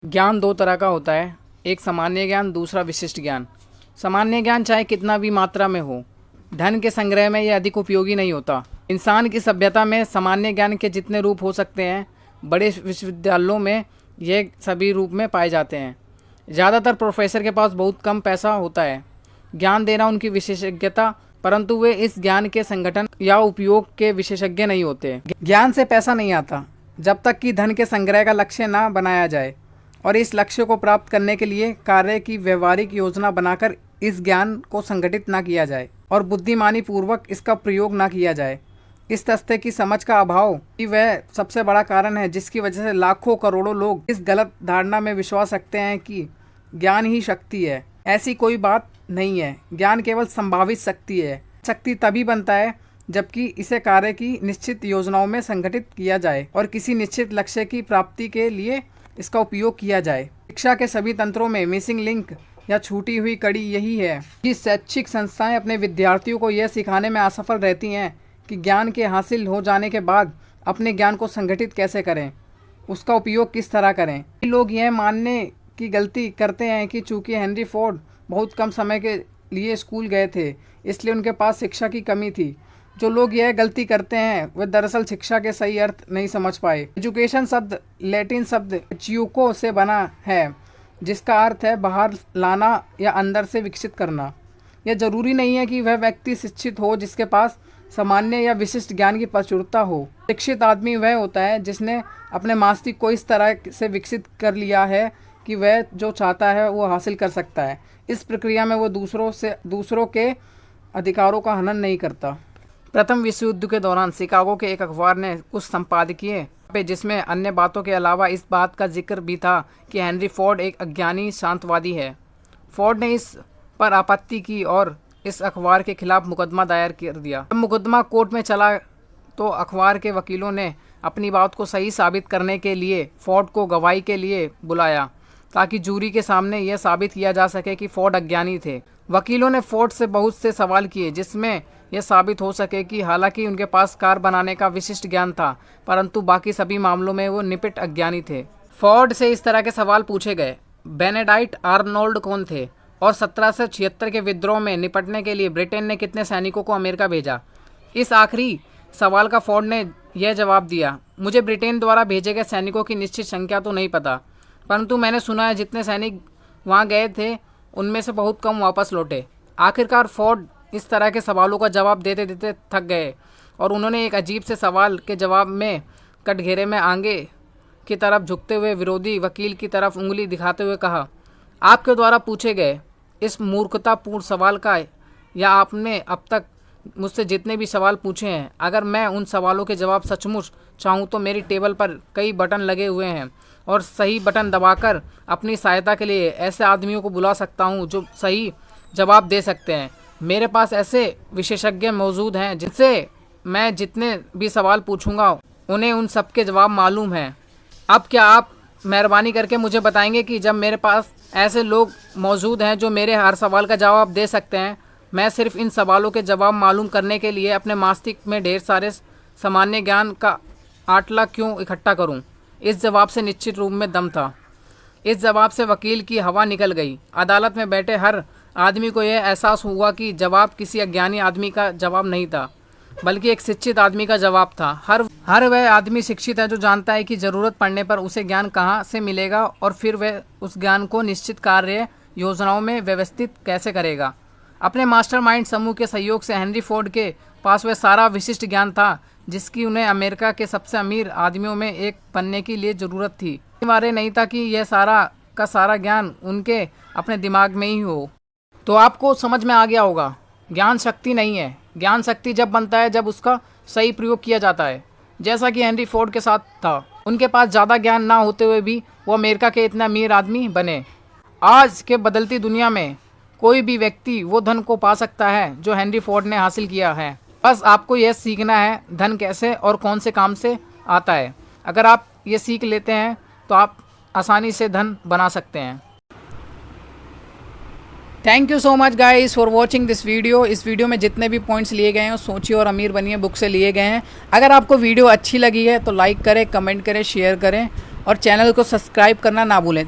ज्ञान दो तरह का होता है, एक सामान्य ज्ञान, दूसरा विशिष्ट ज्ञान। सामान्य ज्ञान चाहे कितना भी मात्रा में हो, धन के संग्रह में यह अधिक उपयोगी नहीं होता। इंसान की सभ्यता में सामान्य ज्ञान के जितने रूप हो सकते हैं, बड़े विश्वविद्यालयों में ये सभी रूप में पाए जाते हैं। ज़्यादातर प्रोफेसर के पास बहुत कम पैसा होता है, ज्ञान देना उनकी विशेषज्ञता, परंतु वे इस ज्ञान के संगठन या उपयोग के विशेषज्ञ नहीं होते। ज्ञान से पैसा नहीं आता जब तक कि धन के संग्रह का लक्ष्य ना बनाया जाए और इस लक्ष्य को प्राप्त करने के लिए कार्य की व्यवहारिक योजना बनाकर इस ज्ञान को संगठित ना किया जाए और बुद्धिमानी पूर्वक इसका प्रयोग ना किया जाए। इस तथ्य की समझ का अभाव ही वह सबसे बड़ा कारण है जिसकी वजह से लाखों करोड़ों लोग इस गलत धारणा में विश्वास रखते हैं कि ज्ञान ही शक्ति है। ऐसी कोई बात नहीं है। ज्ञान केवल संभावित शक्ति है। शक्ति तभी बनता है जबकि इसे कार्य की निश्चित योजनाओं में संगठित किया जाए और किसी निश्चित लक्ष्य की प्राप्ति के लिए इसका उपयोग किया जाए। शिक्षा के सभी तंत्रों में मिसिंग लिंक या छूटी हुई कड़ी यही है कि शैक्षिक संस्थाएं अपने विद्यार्थियों को यह सिखाने में असफल रहती हैं कि ज्ञान के हासिल हो जाने के बाद अपने ज्ञान को संगठित कैसे करें, उसका उपयोग किस तरह करें। लोग यह मानने की गलती करते हैं कि चूंकि हेनरी फोर्ड बहुत कम समय के लिए स्कूल गए थे इसलिए उनके पास शिक्षा की कमी थी। जो लोग यह गलती करते हैं वे दरअसल शिक्षा के सही अर्थ नहीं समझ पाए। एजुकेशन शब्द लैटिन शब्द च्यूको से बना है जिसका अर्थ है बाहर लाना या अंदर से विकसित करना। यह जरूरी नहीं है कि वह व्यक्ति शिक्षित हो जिसके पास सामान्य या विशिष्ट ज्ञान की प्रचुरता हो। शिक्षित आदमी वह होता है जिसने अपने मस्तिष्क को इस तरह से विकसित कर लिया है कि वह जो चाहता है वो हासिल कर सकता है। इस प्रक्रिया में वो दूसरों के अधिकारों का हनन नहीं करता। प्रथम विश्व युद्ध के दौरान शिकागो के एक अखबार ने कुछ संपादकीय पे जिसमें अन्य बातों के अलावा इस बात का जिक्र भी था कि हेनरी फोर्ड एक अज्ञानी शांतवादी है। फोर्ड ने इस पर आपत्ति की और इस अखबार के खिलाफ मुकदमा दायर कर दिया। जब मुकदमा कोर्ट में चला तो अखबार के वकीलों ने अपनी बात को सही साबित करने के लिए फोर्ड को गवाही के लिए बुलाया ताकि जूरी के सामने यह साबित किया जा सके कि फोर्ड अज्ञानी थे। वकीलों ने फोर्ड से बहुत से सवाल किए जिसमें यह साबित हो सके कि हालांकि उनके पास कार बनाने का विशिष्ट ज्ञान था परंतु बाकी सभी मामलों में वो निपिट अज्ञानी थे। फोर्ड से इस तरह के सवाल पूछे गए, बेनेडिक्ट आर्नोल्ड कौन थे और 1776 के विद्रोह में निपटने के लिए ब्रिटेन ने कितने सैनिकों को अमेरिका भेजा। इस आखिरी सवाल का फोर्ड ने यह जवाब दिया, मुझे ब्रिटेन द्वारा भेजे गए सैनिकों की निश्चित संख्या तो नहीं पता, परंतु मैंने सुना है जितने सैनिक वहाँ गए थे उनमें से बहुत कम वापस लौटे। आखिरकार फोर्ड इस तरह के सवालों का जवाब देते देते थक गए और उन्होंने एक अजीब से सवाल के जवाब में कटघरे में आगे की तरफ झुकते हुए विरोधी वकील की तरफ उंगली दिखाते हुए कहा, आपके द्वारा पूछे गए इस मूर्खतापूर्ण सवाल का या आपने अब तक मुझसे जितने भी सवाल पूछे हैं, अगर मैं उन सवालों के जवाब सचमुच चाहूँ तो मेरी टेबल पर कई बटन लगे हुए हैं और सही बटन दबाकर अपनी सहायता के लिए ऐसे आदमियों को बुला सकता हूँ जो सही जवाब दे सकते हैं। मेरे पास ऐसे विशेषज्ञ मौजूद हैं जिनसे मैं जितने भी सवाल पूछूंगा उन्हें उन सब के जवाब मालूम हैं। अब क्या आप मेहरबानी करके मुझे बताएंगे कि जब मेरे पास ऐसे लोग मौजूद हैं जो मेरे हर सवाल का जवाब दे सकते हैं, मैं सिर्फ इन सवालों के जवाब मालूम करने के लिए अपने मस्तिष्क में ढेर सारे सामान्य ज्ञान का आटला क्यों इकट्ठा करूं? इस जवाब से निश्चित रूप में दम था। इस जवाब से वकील की हवा निकल गई। अदालत में बैठे हर आदमी को यह एहसास हुआ कि जवाब किसी अज्ञानी आदमी का जवाब नहीं था बल्कि एक शिक्षित आदमी का जवाब था। हर वह आदमी शिक्षित है जो जानता है कि ज़रूरत पड़ने पर उसे ज्ञान कहाँ से मिलेगा और फिर वह उस ज्ञान को निश्चित कार्य योजनाओं में व्यवस्थित कैसे करेगा। अपने मास्टरमाइंड समूह के सहयोग से हेनरी फोर्ड के पास वह सारा विशिष्ट ज्ञान था जिसकी उन्हें अमेरिका के सबसे अमीर आदमियों में एक बनने के लिए ज़रूरत थी। अनिवार्य नहीं था कि यह सारा का सारा ज्ञान उनके अपने दिमाग में ही हो। तो आपको समझ में आ गया होगा, ज्ञान शक्ति नहीं है। ज्ञान शक्ति जब बनता है जब उसका सही प्रयोग किया जाता है, जैसा कि हेनरी फोर्ड के साथ था। उनके पास ज़्यादा ज्ञान ना होते हुए भी वो अमेरिका के इतने अमीर आदमी बने। आज के बदलती दुनिया में कोई भी व्यक्ति वो धन को पा सकता है जो हेनरी फोर्ड ने हासिल किया है। बस आपको यह सीखना है धन कैसे और कौन से काम से आता है। अगर आप ये सीख लेते हैं तो आप आसानी से धन बना सकते हैं। Thank you so much guys for watching this video. इस वीडियो में जितने भी पॉइंट्स लिए गए हैं सोचिए और अमीर बनिए बुक से लिए गए हैं। अगर आपको वीडियो अच्छी लगी है तो लाइक करें, कमेंट करें, शेयर करें और चैनल को सब्सक्राइब करना ना भूलें।